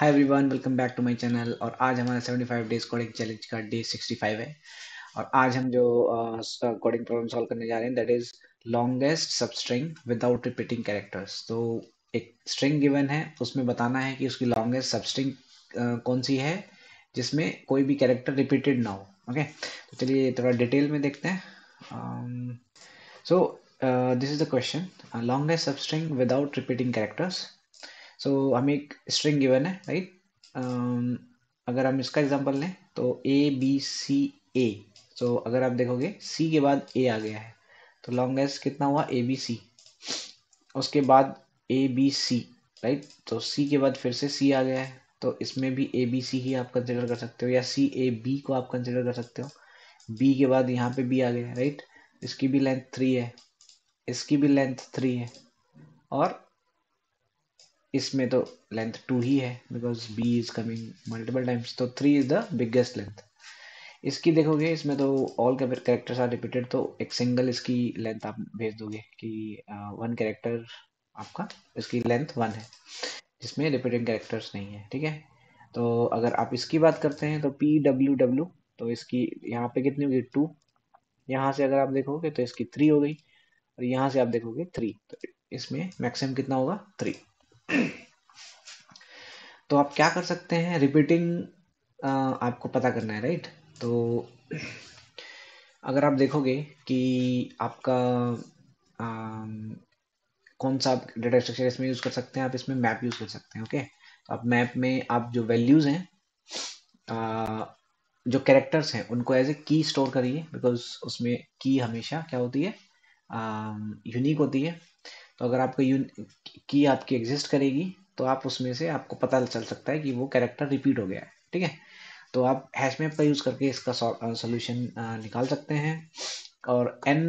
Hi everyone, welcome back to my channel. और आज हमारा 75 डेज कोडिंग चैलेंज का डे 65 है। और आज हम जो कोडिंग प्रॉब्लम सॉल्व करने जा रहे हैं, that is longest substring without repeating characters. तो एक स्ट्रिंग गिवन है, उसमें बताना है कि उसकी लॉन्गेस्ट सब स्ट्रिंग कौन सी है जिसमें कोई भी कैरेक्टर रिपीटेड ना हो। ओके, तो चलिए थोड़ा डिटेल में देखते हैं। So this is the question, longest substring without repeating characters. So हमें एक स्ट्रिंग गिवन है, राइट। अगर हम इसका एग्जांपल लें तो A B C A। सो अगर आप देखोगे C के बाद A आ गया है, तो लॉन्गेस्ट कितना हुआ ABC। उसके बाद ABC, राइट। तो C के बाद फिर से C आ गया है, तो इसमें भी ABC ही आप कंसिडर कर सकते हो, या CAB को आप कंसिडर कर सकते हो। B के बाद यहाँ पे B आ गया है, राइट। इसकी भी लेंथ 3 है, इसकी भी लेंथ 3 है, और इसमें तो लेंथ 2 ही है because B is coming multiple times, तो 3 इज द बिगेस्ट लेंथ। इसकी देखोगे, इसमें तो ऑल कैरेक्टर्स आर रिपीटेड, तो एक सिंगल इसकी लेंथ आप भेज दोगे कि वन कैरेक्टर आपका, इसकी लेंथ 1 है जिसमें रिपीटिंग कैरेक्टर्स नहीं है, ठीक है। तो अगर आप इसकी बात करते हैं तो PWW, तो इसकी यहाँ पे कितनी होगी 2। यहाँ से अगर आप देखोगे तो इसकी 3 हो गई, और यहाँ से आप देखोगे 3, तो इसमें मैक्सिमम कितना होगा 3। तो आप क्या कर सकते हैं, रिपीटिंग आपको पता करना है, राइट। तो अगर आप देखोगे कि आपका अम, कौन सा आप डेटा स्ट्रक्चर इसमें यूज कर सकते हैं, आप इसमें मैप यूज कर सकते हैं। ओके, तो आप मैप में आप जो वैल्यूज हैं, जो कैरेक्टर्स हैं, उनको एज ए की स्टोर करिए, बिकॉज उसमें की हमेशा क्या होती है, यूनिक होती है। तो अगर आपको की आपकी एग्जिस्ट करेगी, तो आप उसमें से आपको पता चल सकता है कि वो कैरेक्टर रिपीट हो गया है, ठीक है। तो आप हैश मैप का यूज करके इसका सॉल्यूशन निकाल सकते हैं। और एन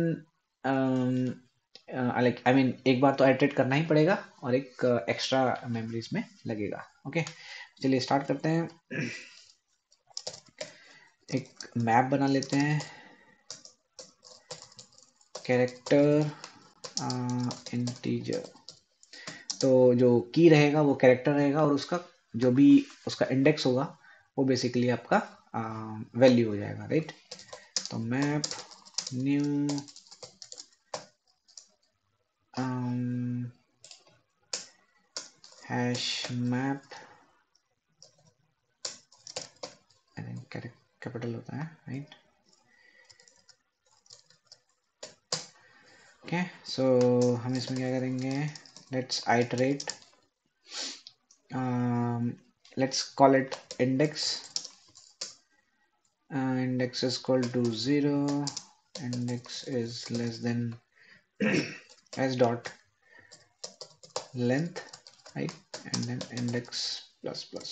लाइक आई मीन एक बार तो आइटरेट करना ही पड़ेगा, और एक एक्स्ट्रा मेमोरी इसमें लगेगा। ओके, चलिए स्टार्ट करते हैं। एक मैप बना लेते हैं, कैरेक्टर इंटीजर। तो जो की रहेगा वो कैरेक्टर रहेगा, और उसका जो भी उसका इंडेक्स होगा वो बेसिकली आपका वैल्यू हो जाएगा, राइट। तो map new hash map, capital होता है, राइट। ओके, सो हम इसमें क्या करेंगे, let's iterate, let's call it index. Index is equal to 0, index is less than s dot length, right, and then index plus plus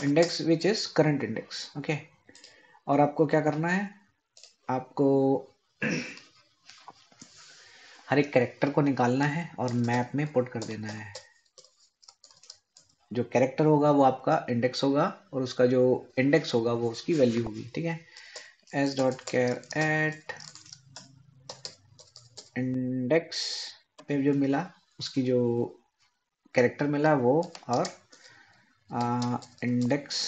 index which is current index. Okay, और आपको क्या करना है, आपको हर एक कैरेक्टर को निकालना है और मैप में पुट कर देना है। जो कैरेक्टर होगा वो आपका इंडेक्स होगा, और उसका जो इंडेक्स होगा वो उसकी वैल्यू होगी, ठीक है। s dot care at index पे जो मिला, उसकी जो कैरेक्टर मिला वो, और इंडेक्स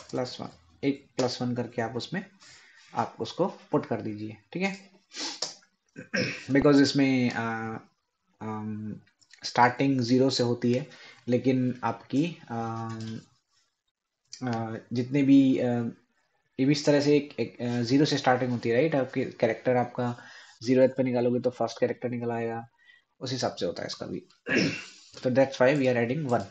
+1, एक +1 करके आप उसमें आप उसको पुट कर दीजिए, ठीक है। बिकॉज इसमें स्टार्टिंग 0 से होती है, लेकिन आपकी जितने भी इस तरह से एक 0 से स्टार्टिंग होती है, राइट। आपके कैरेक्टर आपका 0th पे निकालोगे तो फर्स्ट कैरेक्टर निकल आएगा, उस हिसाब से होता है इसका भी। तो that's why we are adding 1।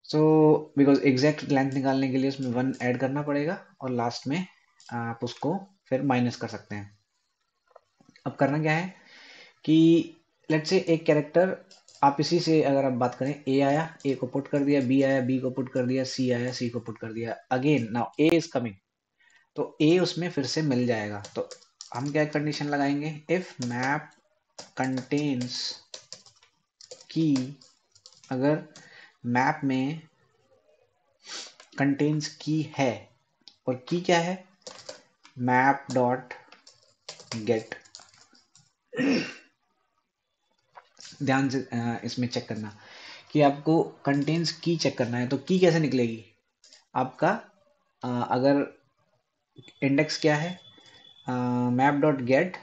So because exact length निकालने के लिए उसमें 1 ऐड करना पड़ेगा, और लास्ट में आप उसको फिर माइनस कर सकते हैं। अब करना क्या है कि लेट्स से एक कैरेक्टर, आप इसी से अगर आप बात करें, ए आया, ए को पुट कर दिया, बी आया, बी को पुट कर दिया, सी आया, सी को पुट कर दिया, again now A is coming, तो ए उसमें फिर से मिल जाएगा। तो हम क्या कंडीशन लगाएंगे, इफ मैप कंटेन्स की, अगर मैप में कंटेन्स की है, और की क्या है, मैप डॉट गेट। ध्यान से इसमें चेक करना कि आपको कंटेन्स की चेक करना है, तो की कैसे निकलेगी आपका? अगर इंडेक्स क्या है, मैप डॉट गेट,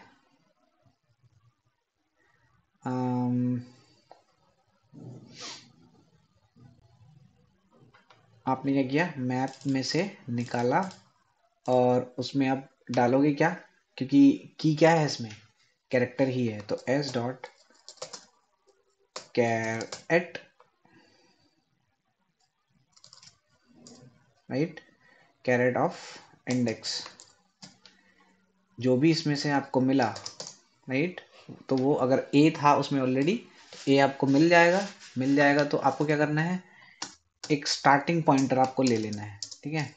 आपने क्या किया, मैप में से निकाला और उसमें आप डालोगे क्या, क्योंकि की क्या है इसमें, कैरेक्टर ही है, तो s dot char at, right, char at of index, जो भी इसमें से आपको मिला, राइट, तो वो अगर ए था उसमें ऑलरेडी, तो ए आपको मिल जाएगा, तो आपको क्या करना है, एक स्टार्टिंग पॉइंटर आपको ले लेना है, ठीक है,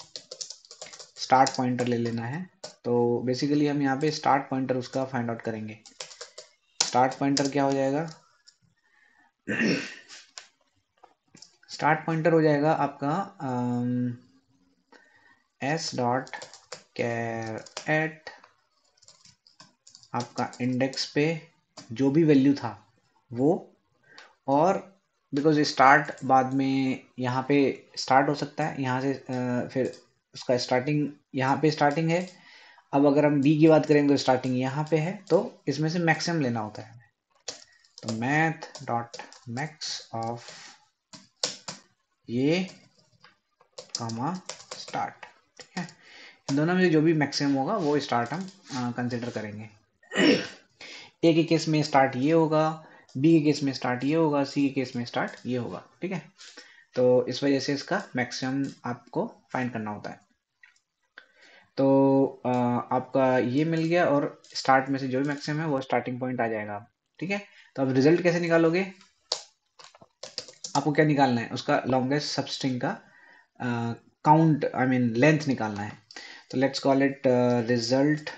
स्टार्ट पॉइंटर ले लेना है। तो बेसिकली हम यहाँ पे स्टार्ट पॉइंटर उसका फाइंड आउट करेंगे। स्टार्ट पॉइंटर क्या हो जाएगा, स्टार्ट पॉइंटर हो जाएगा आपका एस डॉट कैरेट, आपका इंडेक्स पे जो भी वैल्यू था वो, और बिकॉज स्टार्ट बाद में यहाँ पे स्टार्ट हो सकता है, यहाँ से फिर उसका स्टार्टिंग यहाँ पे स्टार्टिंग है। अब अगर हम बी की बात करेंगे तो स्टार्टिंग यहाँ पे है, तो इसमें से मैक्सिमम लेना होता है हमें। तो मैथ डॉट मैक्स ऑफ ये कॉमा स्टार्ट, ठीक है, इन दोनों में जो भी मैक्सिमम होगा वो स्टार्ट हम कंसिडर करेंगे। ए के केस में स्टार्ट ये होगा, बी के केस में स्टार्ट ये होगा, सी के केस में स्टार्ट ये होगा, ठीक है। तो इस वजह से इसका मैक्सिमम आपको फाइंड करना होता है। तो आपका ये मिल गया, और स्टार्ट में से जो भी मैक्सिमम है वो स्टार्टिंग पॉइंट आ जाएगा, ठीक है। तो अब रिजल्ट कैसे निकालोगे, आपको क्या निकालना है, उसका लॉन्गेस्ट सब स्ट्रिंग का काउंट, आई मीन लेंथ निकालना है। तो let's call it result,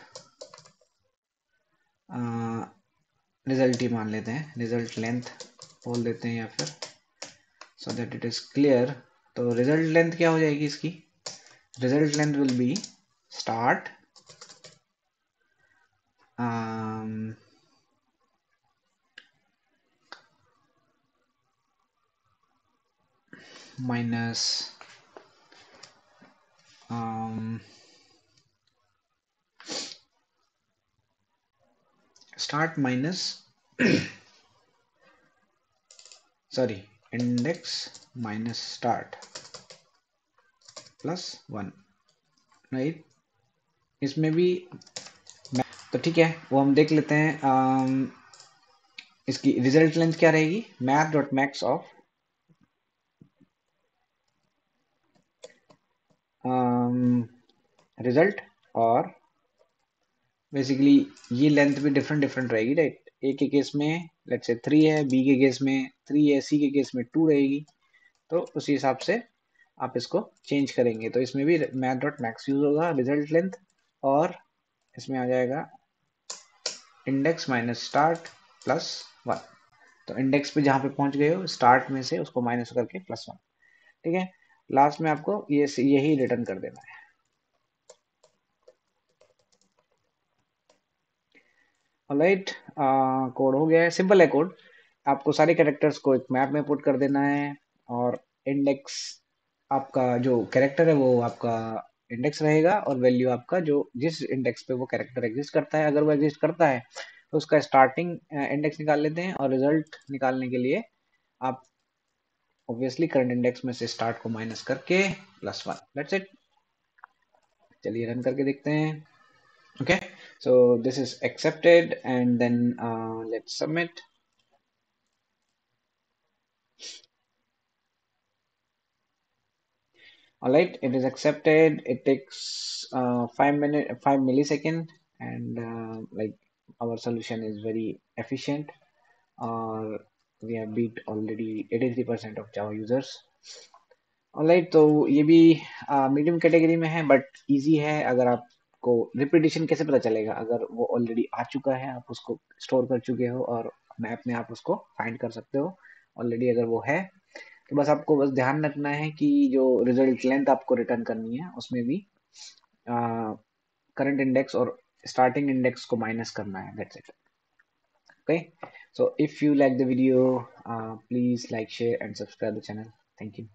result ही मान लेते हैं, रिजल्ट लेंथ बोल देते हैं, या फिर so that it is clear. तो रिजल्ट लेंथ क्या हो जाएगी इसकी, result length will be start minus start minus sorry index minus start plus 1, right. इसमें भी तो ठीक है, वो हम देख लेते हैं। इसकी रिजल्ट लेंथ क्या रहेगी, math dot max of result, और बेसिकली ये लेंथ भी डिफरेंट डिफरेंट रहेगी, राइट। ए के केस में लेट्स से 3 है, बी के केस में 3 है, सी के केस में 2 रहेगी। तो उसी हिसाब से आप इसको चेंज करेंगे। तो इसमें भी मैथ डॉट मैक्स यूज होगा, रिजल्ट लेंथ, और इसमें आ जाएगा इंडेक्स माइनस स्टार्ट प्लस 1। तो इंडेक्स पे जहाँ पे पहुंच गए हो स्टार्ट में से उसको माइनस करके प्लस 1, ठीक है। लास्ट में आपको ये यही रिटर्न कर देना है। ऑलराइट, कोड हो गया है, सिंपल है कोड। आपको सारे कैरेक्टर्स को एक मैप में पुट कर देना है, और इंडेक्स आपका जो कैरेक्टर है वो आपका इंडेक्स रहेगा, और वैल्यू आपका जो जिस इंडेक्स पे वो कैरेक्टर एग्जिस्ट करता है, अगर वो एग्जिस्ट करता है तो उसका स्टार्टिंग इंडेक्स निकाल लेते हैं, और रिजल्ट निकालने के लिए आप ऑब्वियसली करंट इंडेक्स में से स्टार्ट को माइनस करके प्लस 1, दैट्स इट। चलिए रन करके देखते हैं। Okay, so this is accepted, and then let's submit. All right, it is accepted. It takes 5 millisecond, and like our solution is very efficient. Or we have beat already 83% of Java users. Alright, तो ये भी medium category में है, but easy है। अगर आपको repetition कैसे पता चलेगा, अगर वो ऑलरेडी आ चुका है, आप उसको स्टोर कर चुके हो और मैप में आप उसको फाइंड कर सकते हो ऑलरेडी, अगर वो है तो बस आपको बस ध्यान रखना है कि जो रिजल्ट लेंथ आपको रिटर्न करनी है उसमें भी करंट इंडेक्स और स्टार्टिंग इंडेक्स को माइनस करना है, that's it. Okay, So if you like the video, please like, share, and subscribe the channel. Thank you.